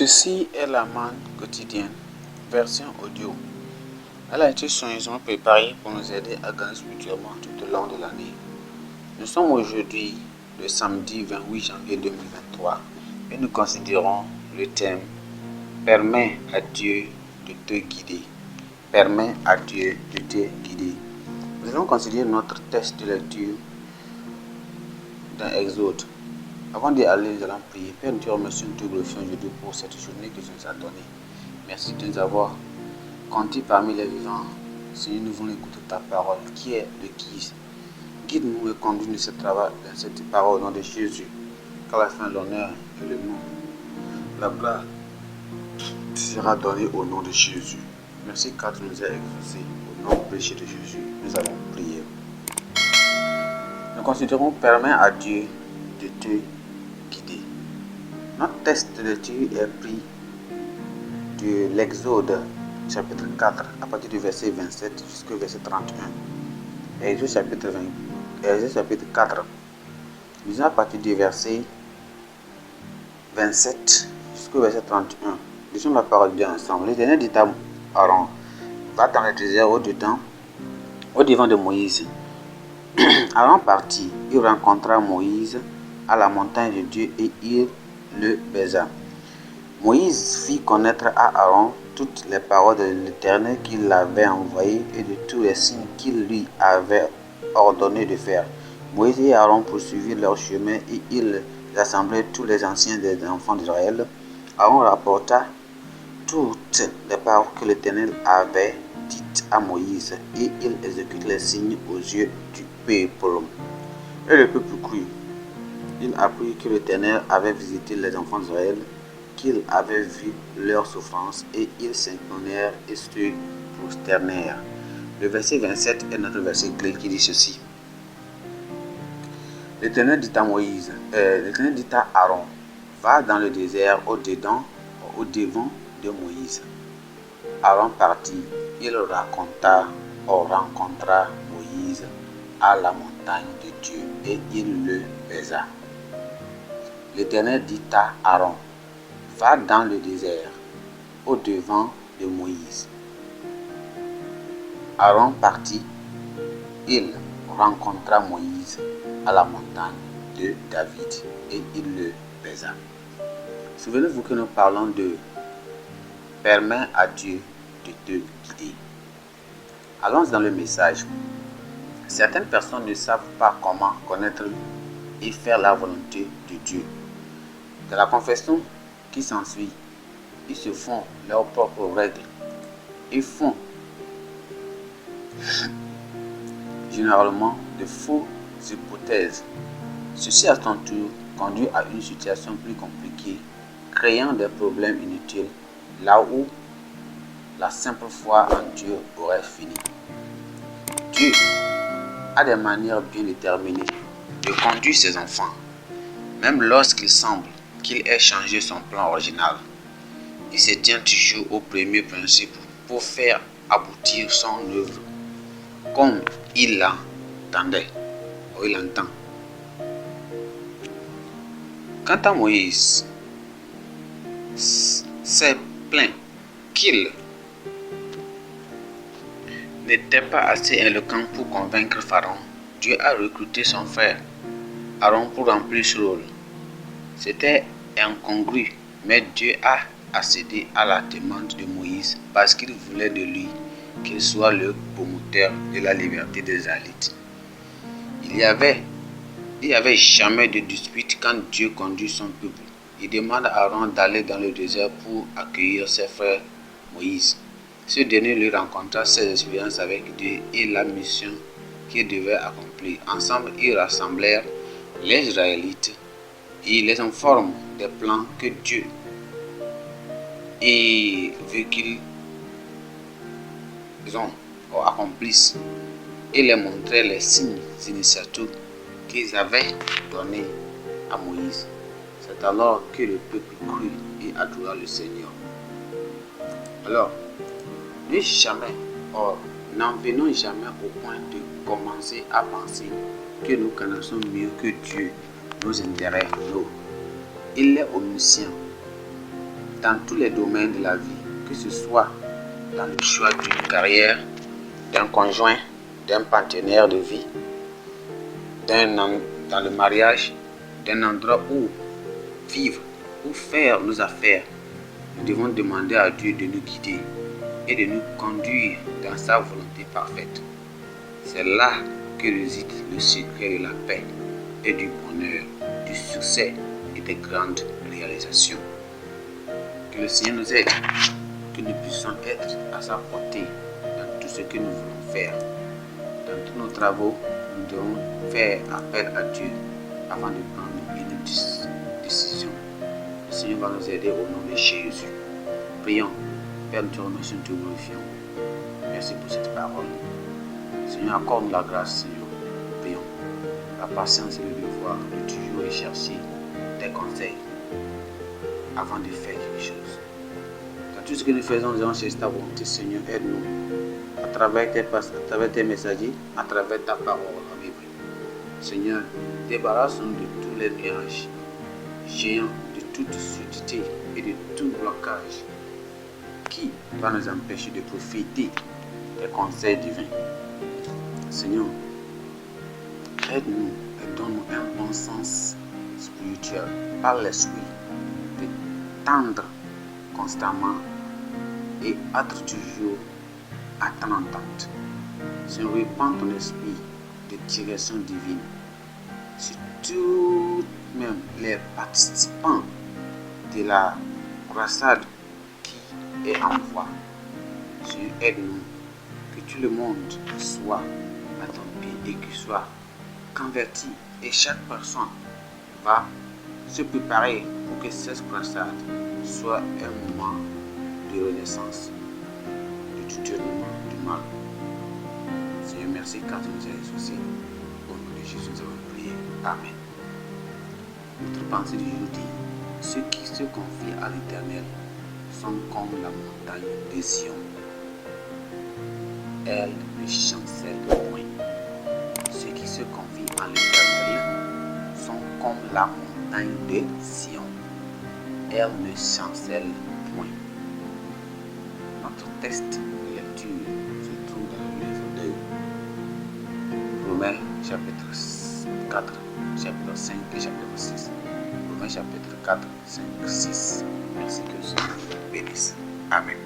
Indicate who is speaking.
Speaker 1: Ceci est la manne quotidienne, version audio. Elle a été soigneusement préparée pour nous aider à gagner spirituellement tout au long de l'année. Nous sommes aujourd'hui le samedi 28 janvier 2023 et nous considérons le thème « Permets à Dieu de te guider ». Permets à Dieu de te guider. Nous allons considérer notre texte de lecture dans Exode. Avant d'y aller, nous allons prier. Père, nous te remercions de te glorifier aujourd'hui pour cette journée que tu nous as donnée. Merci de nous avoir comptés parmi les vivants. Seigneur, nous voulons écouter ta parole, qui est le guide. Guide-nous et conduis-nous dans cette parole au nom de Jésus. Car la fin, l'honneur et le nom, la gloire sera donnée au nom de Jésus. Merci car tu nous as exaucés. Au nom précieux de Jésus, nous allons prier. Nous considérons permet à Dieu de te guider. Notre texte de lecture est pris de l'Exode chapitre 4 à partir du verset 27 jusqu'au verset 31. Exode chapitre 4, lisons à partir du verset 27 jusqu'au verset 31. Lisons la parole de Dieu ensemble. L'Éternel dit à Aaron, va dans le désert au devant de Moïse. Aaron partit, il rencontra Moïse à la montagne de Dieu et il le baisa. Moïse fit connaître à Aaron toutes les paroles de l'Éternel qu'il l'avait envoyé et de tous les signes qu'il lui avait ordonné de faire. Moïse et Aaron poursuivirent leur chemin et ils assemblaient tous les anciens des enfants d'Israël. Aaron rapporta toutes les paroles que l'Éternel avait dites à Moïse et il exécute les signes aux yeux du peuple. Et le peuple crut. Il apprit que l'Éternel avait visité les enfants d'Israël, qu'il avait vu leur souffrance, et ils s'inclinèrent et se prosternèrent. Le verset 27 est notre verset clé qui dit ceci. L'Éternel dit à Aaron, va dans le désert au devant de Moïse. Aaron partit, il rencontra Moïse à la montagne de Dieu et il le baisa. L'Éternel dit à Aaron, va dans le désert au devant de Moïse. Aaron partit, il rencontra Moïse à la montagne de David et il le baisa. Souvenez-vous que nous parlons de permets à Dieu de te guider. Allons dans le message. Certaines personnes ne savent pas comment connaître et faire la volonté de Dieu. Dans la confession qui s'ensuit, ils se font leurs propres règles. Ils font généralement de fausses hypothèses. Ceci à son tour conduit à une situation plus compliquée, créant des problèmes inutiles là où la simple foi en Dieu aurait fini. Dieu a des manières bien déterminées de conduire ses enfants, même lorsqu'il semble qu'il ait changé son plan original. Il se tient toujours au premier principe pour faire aboutir son œuvre comme il l'entendait ou il entend. Quant à Moïse, s'est plaint qu'il n'était pas assez éloquent pour convaincre Pharaon. Dieu a recruté son frère Aaron pour remplir ce rôle. C'était incongru, mais Dieu a accédé à la demande de Moïse parce qu'il voulait de lui qu'il soit le promoteur de la liberté des Israélites. Il n'y avait jamais de dispute quand Dieu conduit son peuple. Il demande à Aaron d'aller dans le désert pour accueillir ses frères Moïse. Ce dernier lui rencontra ses expériences avec Dieu et la mission qu'il devait accomplir. Ensemble, ils rassemblèrent les Israélites et les informent des plans que Dieu veut qu'ils accomplissent et les montrer les signes initiateurs qu'ils avaient donnés à Moïse. C'est alors que le peuple crut et adora le Seigneur. Alors, n'en venons jamais au point de commencer à penser que nous connaissons mieux que Dieu nos intérêts. Non. Il est omniscient. dans tous les domaines de la vie, que ce soit dans le choix d'une carrière, d'un conjoint, d'un partenaire de vie, dans le mariage, d'un endroit où vivre, où faire nos affaires. Nous devons demander à Dieu de nous guider et de nous conduire dans sa volonté parfaite. C'est là que réside le secret de la paix et du bonheur, du succès et des grandes réalisations. Que le Seigneur nous aide, que nous puissions être à sa portée dans tout ce que nous voulons faire. Dans tous nos travaux, nous devons faire appel à Dieu avant de prendre une décision. Le Seigneur va nous aider au nom de Jésus. Prions. Père, nous te remercions, nous te glorifions. Merci pour cette parole. Seigneur, accorde-nous la grâce, Seigneur. Prions. La patience et le devoir de toujours chercher des conseils avant de faire quelque chose. Dans tout ce que nous faisons, nous allons chercher ta volonté, Seigneur. Aide-nous à travers tes messagers, à travers ta parole en Bible. Seigneur, débarrasse-nous de tous les nuages géants, de toute surdité et de tout blocage qui va nous empêcher de profiter des conseils divins. Seigneur, aide-nous et donne-nous un bon sens spirituel par l'esprit de tendre constamment et être toujours à ton entente. Seigneur, répands ton esprit de direction divine sur tous même les participants de la croisade qui est en voie. Seigneur, aide-nous que tout le monde soit à ton pied et qu'il soit converti. Et chaque personne va se préparer pour que cette croisade soit un moment de renaissance, de détournement du mal. Seigneur, merci car tu nous as exaucés. Au nom de Jésus, nous avons prié. Amen. Notre pensée du jour dit: ceux qui se confient à l'Éternel sont comme la montagne de Sion. Elle ne chancelle point. Ceux qui se confient en l'Éternel sont comme la montagne de Sion. Elle ne chancelle point. Notre texte de lecture se trouve dans le livre de Romains chapitre 4, chapitre 5 et chapitre 6. Romains chapitre 4, 5, 6. Merci que le Seigneur bénisse. Amen.